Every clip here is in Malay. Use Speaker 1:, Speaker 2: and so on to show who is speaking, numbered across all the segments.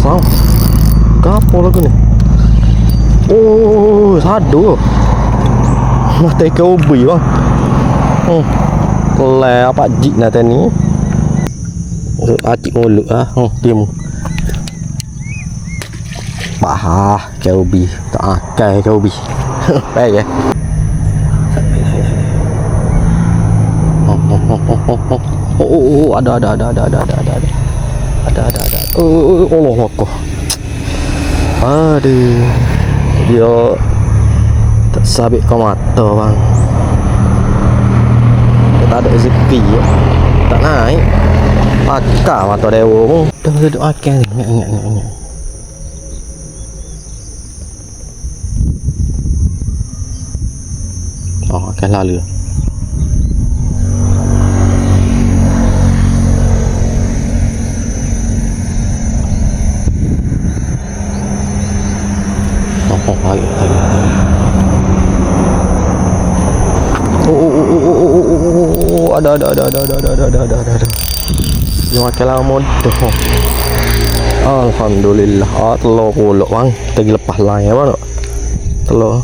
Speaker 1: sao gapo lagu ni. Oh sadu mata ikan ubi bang. Le apa jik nak ni acik mulut ah. Diam bah ikan ubi tak akai ikan ubi. Baik ya. Oh ada. Allah Allah. Aduh. Dia tak sabit kau mata bang. Dia tak ada rezeki ya. Tak naik. Pakar mata dewa pun. Dah duduk akan ni. Ingat. Oh akan lalu. Lagi. Ada. Yang makan lama dah. Alhamdulillah. Telur pulak bang. Kita pergi lepas lain bang. Telur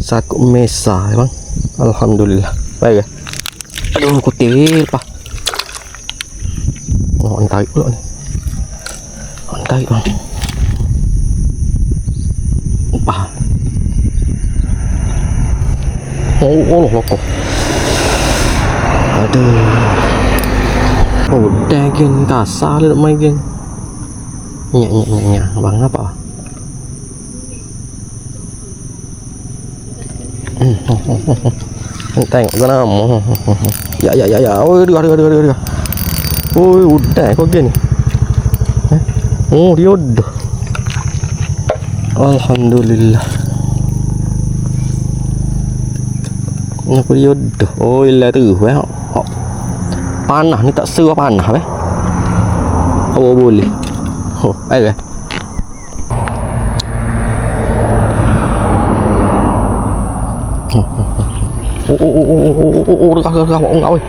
Speaker 1: sakut mesa bang. Alhamdulillah. Baik ya. Aduh kutil lepas. Oh tarik pulak ni. Tarik bang. Bah. Oh loko. Aduh. Oh daging kasar le main geng. Nyak bang apa? Tengok sana. Ya. Oh dia. Oh udah kau gini. Oh dia udah. Alhamdulillah. Kenapa dia udah? Oh ilah tu panah ni tak sewa panah apa boleh. Baik kan? Dekat ngau oi.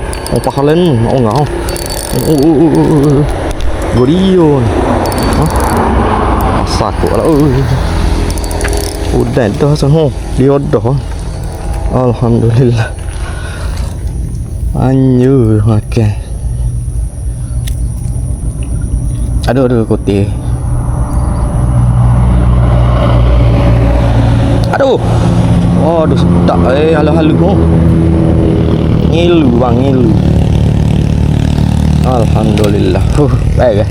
Speaker 1: Pahalan ngau. Gorio ni. Sakut lah. Udah dah sana. Dia dah. Alhamdulillah. Anjur makan. Aduh kote. Aduh. Aduh sedap halu-halu. Ngilu bang. Alhamdulillah. Baik.